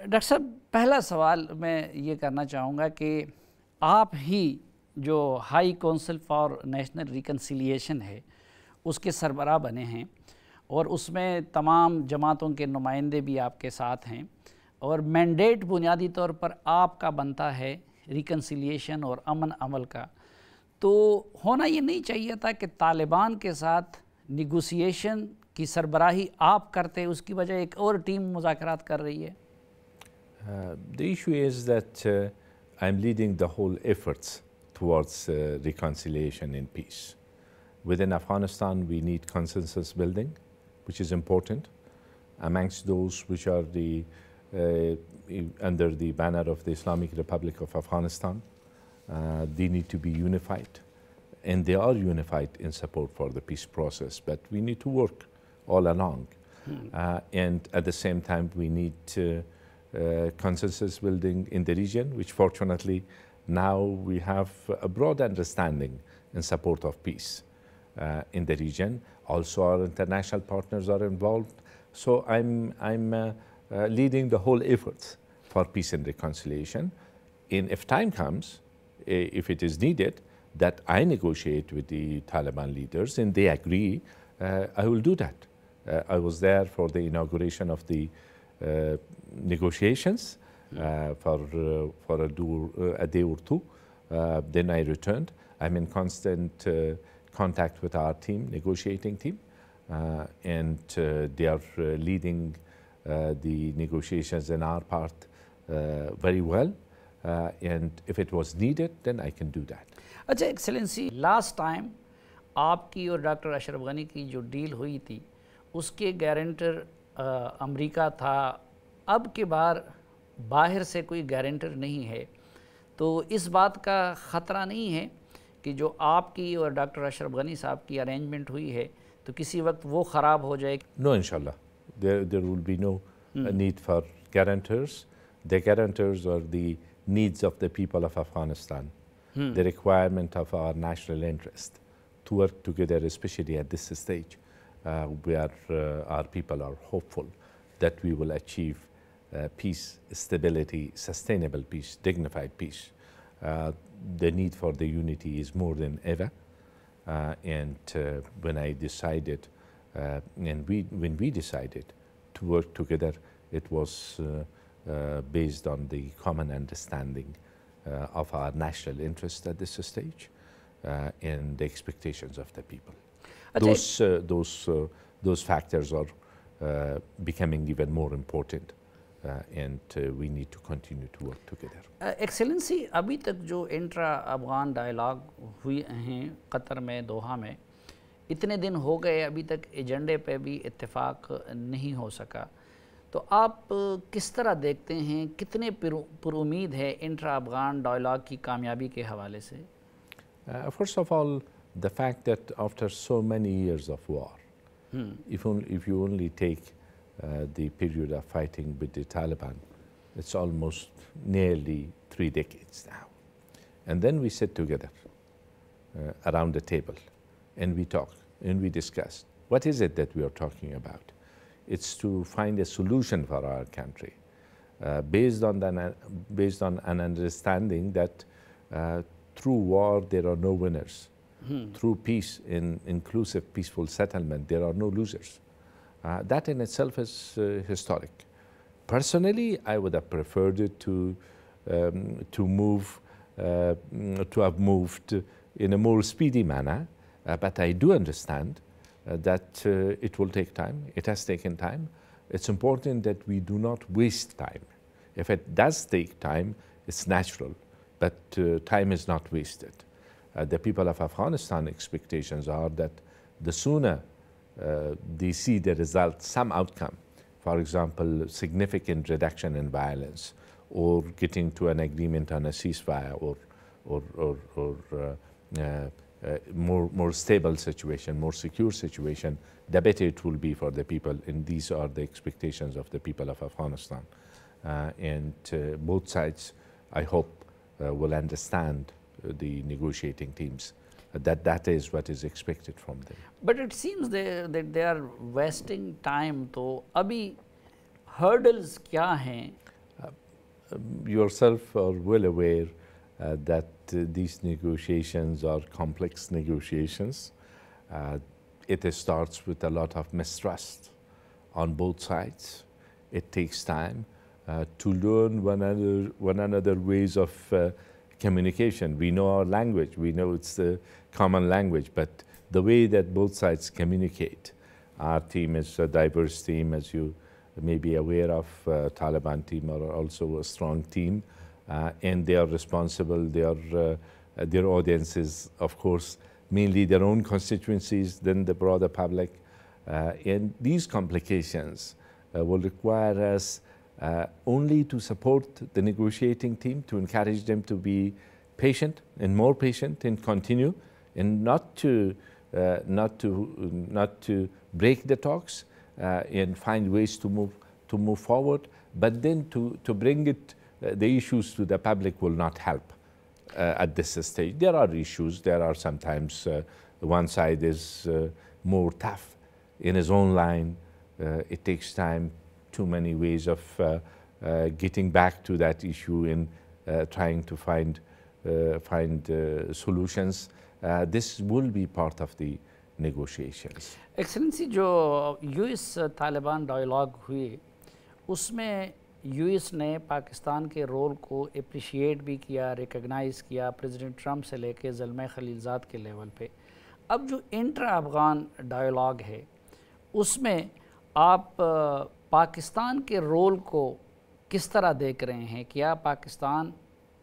Doctor साहब, पहला सवाल मैं ये करना चाहूँगा कि आप ही जो high council for national reconciliation है उसके सरबराह बने हैं और उसमें तमाम जमातों के नुमाइंदे भी आपके साथ हैं और मैंडेट बुनियादी तौर पर आपका बनता है रिकन्सिलिएशन और अमन अमल का, तो होना ये नहीं चाहिए था कि तालिबान के साथ निगोसिएशन की सरबराही आप करते, उसकी वजह एक और टीम मुज़ाकरात कर रही है? The issue is that I'm leading the whole efforts towards reconciliation and peace. Within Afghanistan, we need consensus building, which is important. Amongst those which are under the banner of the Islamic Republic of Afghanistan, they need to be unified. And they are unified in support for the peace process, but we need to work all along. And at the same time, we need consensus building in the region, which fortunately now we have a broad understanding in support of peace in the region. Also, our international partners are involved. So I'm leading the whole efforts for peace and reconciliation. And if time comes, if it is needed, that I negotiate with the Taliban leaders and they agree, I will do that. I was there for the inauguration of the negotiations for a day or two. Then I returned. I'm in constant contact with our team, negotiating team, and they are leading the negotiations in our part very well. And if it was needed, then I can do that. अच्छा excellency, last time आपकी और doctor Ashraf Ghani की जो deal हुई थी उसके guarantor America था, अब के बार बाहर से कोई गारंटर नहीं है, तो इस बात का ख़तरा नहीं है कि जो आपकी और डॉक्टर अशरफ गनी साहब की अरेंजमेंट हुई है तो किसी वक्त वो ख़राब हो जाए? No, inshallah. There will be no need for guarantors. The guarantors are the needs of the people of Afghanistan. The requirement of our national interest to work together, especially at this stage, where our people are hopeful that we will achieve peace, stability, sustainable peace, dignified peace. The need for the unity is more than ever. And when I decided, when we decided to work together, it was based on the common understanding of our national interest at this stage and the expectations of the people. Those factors are becoming even more important, and we need to continue to work together. Excellency, अभी तक जो intra Afghan dialogue हुए हैं Qatar में, दोहा में, इतने दिन हो गए, अभी तक एजेंडे पे भी इत्तेफाक नहीं हो सका, तो आप किस तरह देखते हैं, कितने पुरुमीद है इंट्रा अफगान डायलॉग की कामयाबी के हवाले से? First of all, the fact that after so many years of war, if you only take the period of fighting with the Taliban, it's almost nearly 3 decades now. And then we sit together around the table and we talk and we discuss. What is it that we are talking about? It's to find a solution for our country based on an understanding that through war there are no winners. Through peace, in inclusive, peaceful settlement, there are no losers. That in itself is historic. Personally, I would have preferred it to have moved in a more speedy manner, but I do understand that it will take time. It has taken time. It's important that we do not waste time. If it does take time, it's natural, but time is not wasted. The people of Afghanistan expectations are that the sooner they see the result, some outcome, for example, significant reduction in violence, or getting to an agreement on a ceasefire, or more stable situation, more secure situation, the better it will be for the people. And these are the expectations of the people of Afghanistan. And both sides, I hope, will understand the negotiating teams, that is what is expected from them. But it seems that they are wasting time. तो अभी hurdles क्या हैं Yourself are well aware that these negotiations are complex negotiations. It starts with a lot of mistrust on both sides. It takes time to learn one another ways of communication. We know our language, we know it's the common language, but the way that both sides communicate. Our team is a diverse team, as you may be aware of. Taliban team are also a strong team, and they are responsible. They are, their audience is, of course, mainly their own constituencies, then the broader public. And these complications will require us only to support the negotiating team, to encourage them to be patient and more patient and continue, and not to break the talks and find ways to move forward. But then to bring it, the issues to the public will not help at this stage. There are issues. There are sometimes one side is more tough in his own line. It takes time, too many ways of getting back to that issue and trying to find solutions. This will be part of the negotiations. Excellency, जो US Taliban dialogue हुए उसमें US ने पाकिस्तान के role को appreciate भी किया, recognise किया, president Trump से लेके ज़ल्मे खलीलज़ाद के लेवल पे। अब जो इंट्रा अफ़गान डायलॉग है उसमें आप पाकिस्तान के रोल को किस तरह देख रहे हैं? क्या पाकिस्तान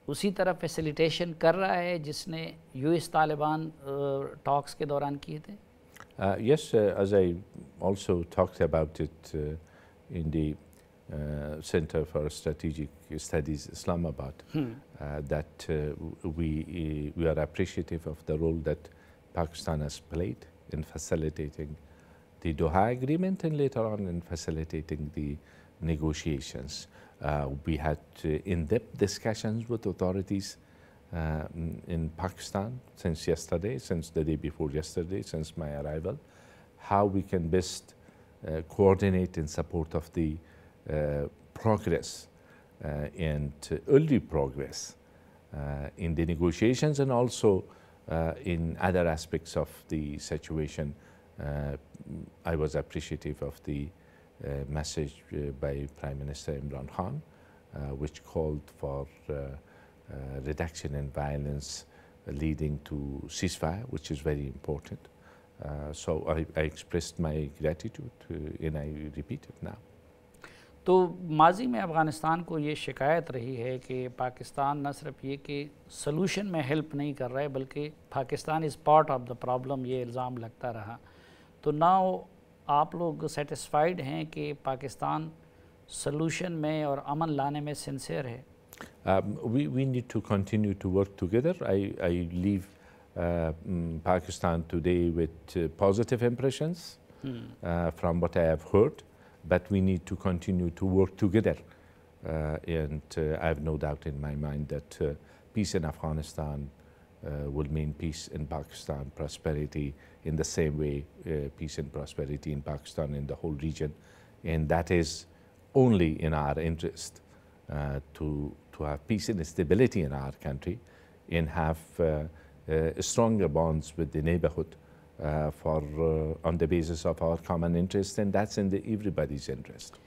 उसी तरह फैसिलिटेशन कर रहा है जिसने यूएस तालिबान टॉक्स के दौरान किए थे? Yes, as I also talked about it in the Center for Strategic Studies, Islamabad, that we are appreciative of the role that Pakistan has played in facilitating the Doha Agreement and later on in facilitating the negotiations. We had in-depth discussions with authorities in Pakistan since yesterday, since the day before yesterday, since my arrival, how we can best coordinate in support of the progress and early progress in the negotiations and also in other aspects of the situation. I was appreciative of the message by Prime Minister Imran Khan, which called for reduction in violence leading to ceasefire, which is very important. So I expressed my gratitude and I repeat it now. तो माजी में अफ़गानिस्तान को ये शिकायत रही है कि पाकिस्तान न सिर्फ ये कि सलूशन में हेल्प नहीं कर रहा है बल्कि Pakistan is part of the problem, ये इल्ज़ाम लगता रहा। तो नाउ आप लोग सेटिस्फाइड हैं कि पाकिस्तान सलूशन में और अमन लाने में सिंसियर है? We need to continue to work together. I leave Pakistan today with positive impressions from what I have heard, but we need to continue to work together. And I have no doubt in my mind that peace in Afghanistan will mean peace in Pakistan, prosperity in the same way, peace and prosperity in Pakistan and the whole region. And that is only in our interest to have peace and stability in our country and have stronger bonds with the neighborhood on the basis of our common interest, and that's in everybody's interest.